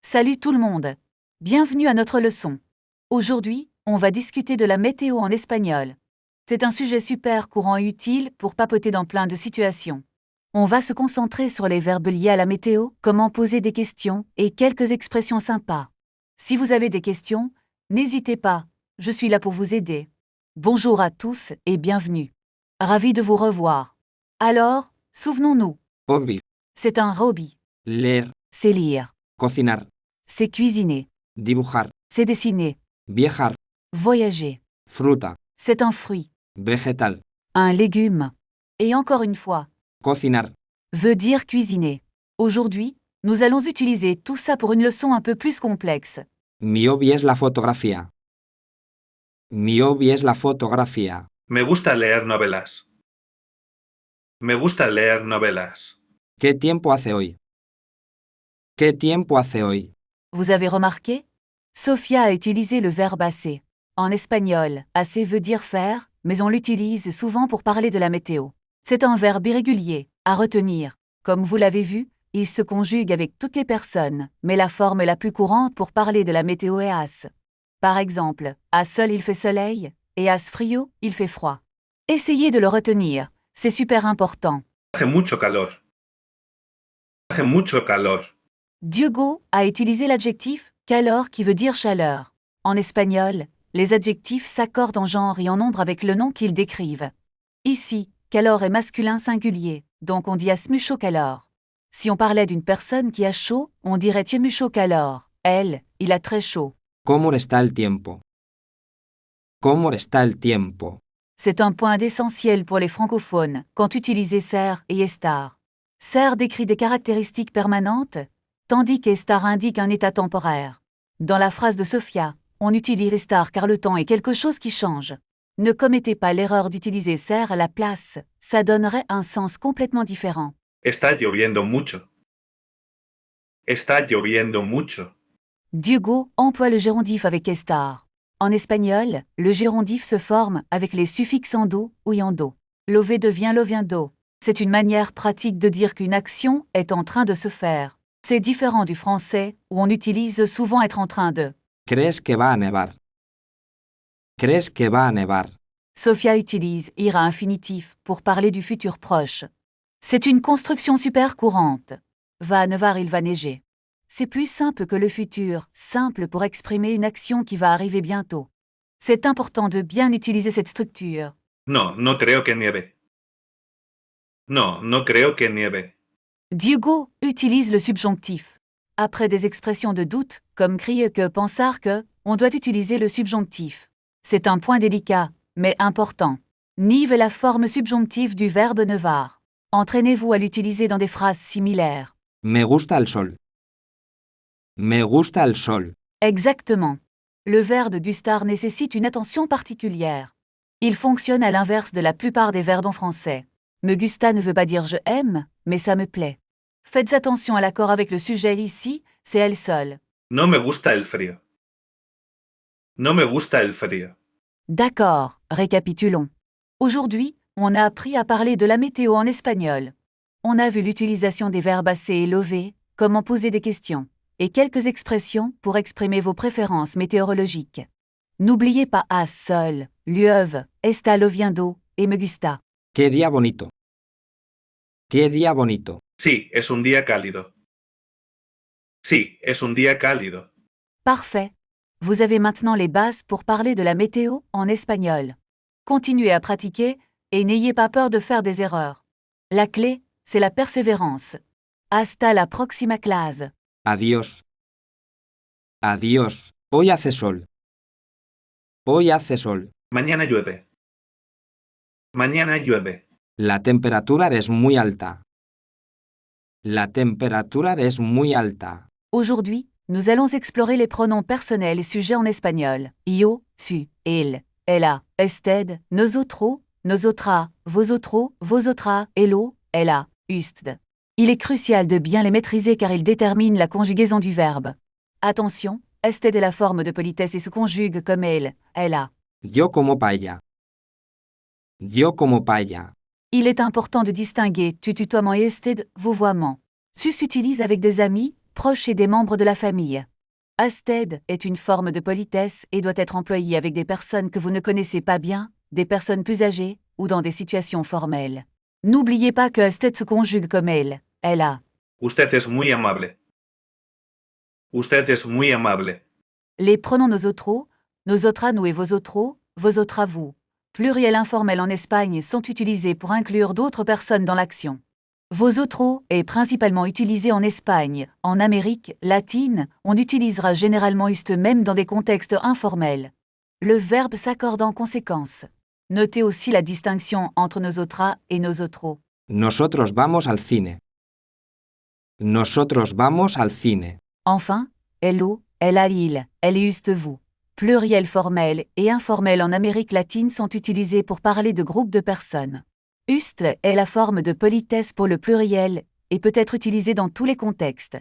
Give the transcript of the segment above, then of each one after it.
Salut tout le monde. Bienvenue à notre leçon. Aujourd'hui, on va discuter de la météo en espagnol. C'est un sujet super courant et utile pour papoter dans plein de situations. On va se concentrer sur les verbes liés à la météo, comment poser des questions et quelques expressions sympas. Si vous avez des questions, n'hésitez pas, je suis là pour vous aider. Bonjour à tous et bienvenue. Ravi de vous revoir. Alors, souvenons-nous, Hobby, c'est un hobby, leer, c'est lire, cocinar, c'est cuisiner, dibujar, c'est dessiner, viajar, voyager, fruta, c'est un fruit, vegetal, un légume. Et encore une fois, cocinar. veut dire cuisiner. Aujourd'hui, nous allons utiliser tout ça pour une leçon un peu plus complexe. Mi hobby es la fotografía. Mi hobby es la fotografía. Me gusta leer novelas. Me gusta leer novelas. ¿Qué tiempo hace hoy? ¿Qué tiempo hace hoy? Vous avez remarqué? Sofia a utilisé le verbe assez. En espagnol, assez veut dire faire, mais on l'utilise souvent pour parler de la météo. C'est un verbe irrégulier, à retenir. Comme vous l'avez vu, il se conjugue avec toutes les personnes, mais la forme la plus courante pour parler de la météo est as. Par exemple, à sol il fait soleil, et as frío, il fait froid. Essayez de le retenir, c'est super important. Hace mucho calor. Hace mucho calor. Diogo a utilisé l'adjectif calor qui veut dire chaleur. En espagnol, les adjectifs s'accordent en genre et en nombre avec le nom qu'ils décrivent. Ici, calor est masculin singulier, donc on dit as mucho calor. Si on parlait d'une personne qui a chaud, on dirait tiene mucho calor. Elle, il a très chaud. ¿Cómo está el tiempo? ¿Cómo está el tiempo? C'est un point d'essentiel pour les francophones quand utiliser ser et estar. Ser décrit des caractéristiques permanentes, tandis qu'estar indique un état temporaire. Dans la phrase de Sofia, on utilise estar car le temps est quelque chose qui change. Ne commettez pas l'erreur d'utiliser ser à la place, ça donnerait un sens complètement différent. Está lloviendo mucho. Está lloviendo mucho. Diogo emploie le gérondif avec estar. En espagnol, le gérondif se forme avec les suffixes endo ou yando. Lové devient loviendo. C'est une manière pratique de dire qu'une action est en train de se faire. C'est différent du français, où on utilise souvent être en train de. ¿Crees que va a nevar? ¿Crees que va a nevar? Sofia utilise ir à infinitif pour parler du futur proche. C'est une construction super courante. Va nevar, il va neiger. C'est plus simple que le futur, simple pour exprimer une action qui va arriver bientôt. C'est important de bien utiliser cette structure. No, no creo que nieve. No, no creo que nieve. Diogo utilise le subjonctif. Après des expressions de doute, comme crier que, pensar que, on doit utiliser le subjonctif. C'est un point délicat, mais important. Nive est la forme subjonctive du verbe nevar. Entraînez-vous à l'utiliser dans des phrases similaires. Me gusta el sol. Me gusta el sol. Exactement. Le verbe gustar nécessite une attention particulière. Il fonctionne à l'inverse de la plupart des verbes en français. Me gusta ne veut pas dire je aime, mais ça me plaît. Faites attention à l'accord avec le sujet ici, c'est el sol. No me gusta el frío. No me gusta el frío. D'accord, récapitulons. Aujourd'hui, on a appris à parler de la météo en espagnol. On a vu l'utilisation des verbes assez et lever, comment poser des questions, et quelques expressions pour exprimer vos préférences météorologiques. N'oubliez pas as sol, llueve, está lloviendo, et me gusta. ¡Qué día bonito! ¡Qué día bonito! Sí, es un día cálido. Sí, es un día cálido. Parfait. Vous avez maintenant les bases pour parler de la météo en espagnol. Continuez à pratiquer et n'ayez pas peur de faire des erreurs. La clé, c'est la persévérance. Hasta la próxima clase. Adiós. Adiós. Hoy hace sol. Hoy hace sol. Mañana llueve. Mañana llueve. La temperatura es muy alta. La temperatura es muy alta. Aujourd'hui, nous allons explorer les pronoms personnels et sujets en espagnol. Yo, su, él, ella, usted, nosotros, nosotras, vosotros, vosotras, hello, ella, usted. Il est crucial de bien les maîtriser car ils déterminent la conjugaison du verbe. Attention, usted est la forme de politesse et se conjugue comme elle, ella. Yo como paella. Yo como paella. Il est important de distinguer tu tutoiement et usted, vouvoiement. Tu s'utilise avec des amis, proche et des membres de la famille. Usted est une forme de politesse et doit être employée avec des personnes que vous ne connaissez pas bien, des personnes plus âgées ou dans des situations formelles. N'oubliez pas que usted se conjugue comme elle a. Usted es muy amable. Usted es muy amable. Les pronoms nosotros, nosotras nous et vosotras vous, pluriel informel en Espagne sont utilisés pour inclure d'autres personnes dans l'action. Vosotros est principalement utilisé en Espagne. En Amérique latine, on utilisera généralement usted même dans des contextes informels. Le verbe s'accorde en conséquence. Notez aussi la distinction entre nosotras et nosotros. Nosotros vamos al cine. Nosotros vamos al cine. Enfin, hello, elle a il, elle et usted vous. Pluriel formel et informel en Amérique latine sont utilisés pour parler de groupes de personnes. Usted est la forme de politesse pour le pluriel et peut être utilisé dans tous les contextes.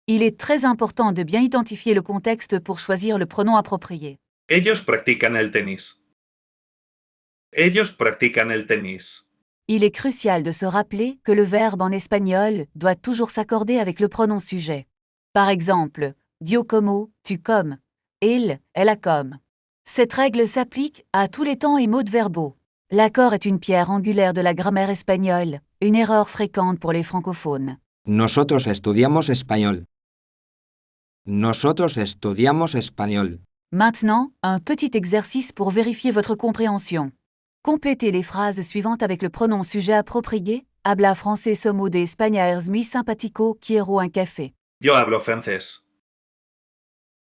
Il est très important de bien identifier le contexte pour choisir le pronom approprié. Ellos practican el tenis. Ellos practican el tenis. Il est crucial de se rappeler que le verbe en espagnol doit toujours s'accorder avec le pronom sujet. Par exemple, yo como, tu comme, elle a comme. Cette règle s'applique à tous les temps et modes verbaux. L'accord est une pierre angulaire de la grammaire espagnole, une erreur fréquente pour les francophones. Nosotros estudiamos español. Nosotros estudiamos español. Maintenant, un petit exercice pour vérifier votre compréhension. Complétez les phrases suivantes avec le pronom sujet approprié. Habla francés somos de España, es muy simpático, quiero un café. Yo hablo francés.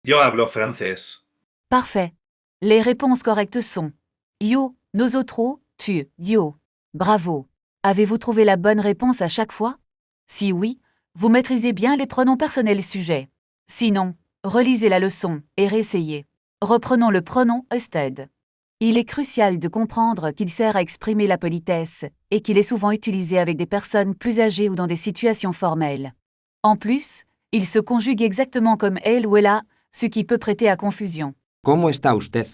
Yo hablo francés. Parfait. Les réponses correctes sont yo, nosotros, tu, yo. Bravo. Avez-vous trouvé la bonne réponse à chaque fois? Si oui, vous maîtrisez bien les pronoms personnels sujets. Sinon, relisez la leçon et réessayez. Reprenons le pronom usted. Il est crucial de comprendre qu'il sert à exprimer la politesse et qu'il est souvent utilisé avec des personnes plus âgées ou dans des situations formelles. En plus, il se conjugue exactement comme elle ou elle a, ce qui peut prêter à confusion. ¿Cómo está usted?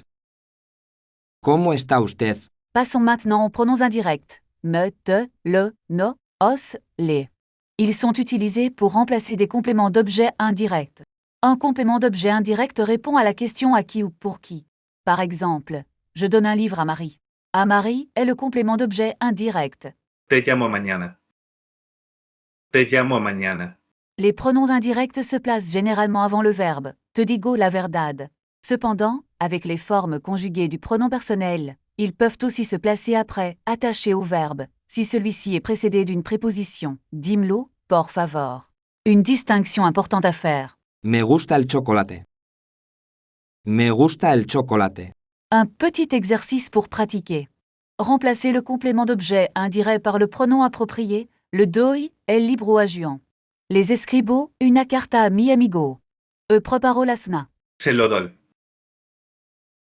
¿Cómo está usted? Passons maintenant aux pronoms indirects. Me, te, le, no, os, les. Ils sont utilisés pour remplacer des compléments d'objets indirects. Un complément d'objet indirect répond à la question à qui ou pour qui. Par exemple, je donne un livre à Marie. À Marie est le complément d'objet indirect. Te llamo mañana. Te llamo mañana. Les pronoms indirects se placent généralement avant le verbe. Te digo la verdad. Cependant, avec les formes conjuguées du pronom personnel, ils peuvent aussi se placer après, attachés au verbe, si celui-ci est précédé d'une préposition. Dímelo, por favor. Une distinction importante à faire. Me gusta el chocolate. Me gusta el chocolate. Un petit exercice pour pratiquer. Remplacez le complément d'objet indirect par le pronom approprié. Le doy, el libro a Juan. Les escribo, una carta a mi amigo. Preparo la cena. Se lo doy.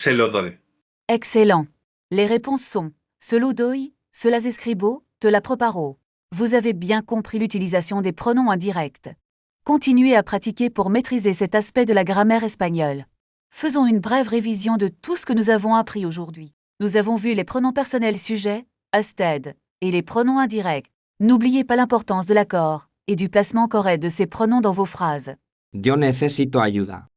Se lo doy. Excellent. Les réponses sont se lo doy, se las escribo, te la preparo. Vous avez bien compris l'utilisation des pronoms indirects. Continuez à pratiquer pour maîtriser cet aspect de la grammaire espagnole. Faisons une brève révision de tout ce que nous avons appris aujourd'hui. Nous avons vu les pronoms personnels sujets, usted, et les pronoms indirects. N'oubliez pas l'importance de l'accord et du placement correct de ces pronoms dans vos phrases. Yo necesito ayuda.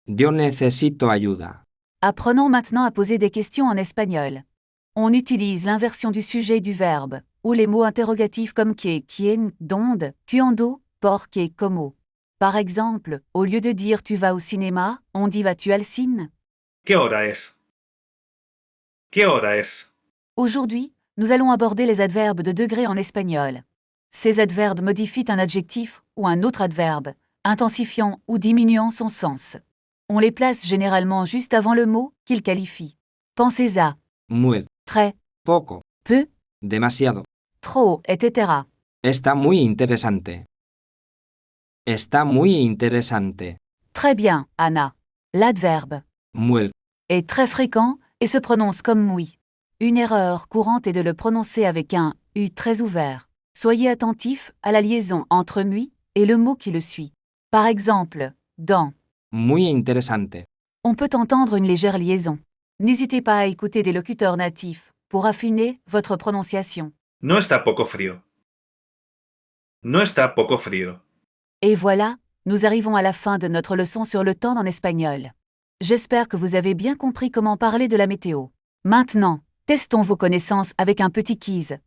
Yo necesito ayuda. Apprenons maintenant à poser des questions en espagnol. On utilise l'inversion du sujet et du verbe, ou les mots interrogatifs comme que, quién, dónde, cuándo, por qué, cómo. Par exemple, au lieu de dire tu vas au cinéma, on dit vas-tu al cine? ¿Qué hora es? ¿Qué hora es? Aujourd'hui, nous allons aborder les adverbes de degré en espagnol. Ces adverbes modifient un adjectif ou un autre adverbe, intensifiant ou diminuant son sens. On les place généralement juste avant le mot qu'ils qualifient. Pensez à Muy. très, Poco. peu, Demasiado. trop, etc. Está muy interesante. Está muy interesante. Très bien, Anna. L'adverbe Muy. est très fréquent et se prononce comme oui. Une erreur courante est de le prononcer avec un U très ouvert. Soyez attentif à la liaison entre muy et le mot qui le suit. Par exemple, dans Muy interesante. on peut entendre une légère liaison. N'hésitez pas à écouter des locuteurs natifs pour affiner votre prononciation. No está poco frío. No está poco frío. Et voilà, nous arrivons à la fin de notre leçon sur le temps en espagnol. J'espère que vous avez bien compris comment parler de la météo. Maintenant, testons vos connaissances avec un petit quiz.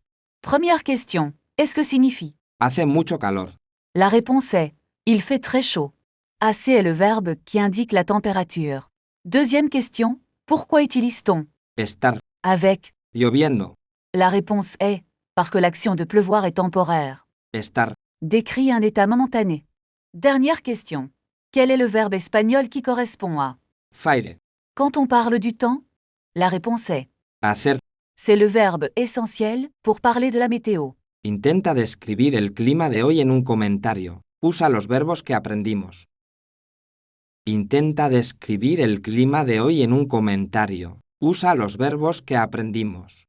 Première question, qu'est-ce que signifie? Hace mucho calor. La réponse est il fait très chaud. Hace est le verbe qui indique la température. Deuxième question, pourquoi utilise-t-on Estar. avec? Lloviendo. La réponse est parce que l'action de pleuvoir est temporaire. Estar. Décrit un état momentané. Dernière question. Quel est le verbe espagnol qui correspond à? Faire. Quand on parle du temps? La réponse est Hacer. c'est le verbe essentiel pour parler de la météo. Intenta describir el clima de hoy en un comentario. Usa los verbos que aprendimos. Intenta describir el clima de hoy en un comentario. Usa los verbos que aprendimos.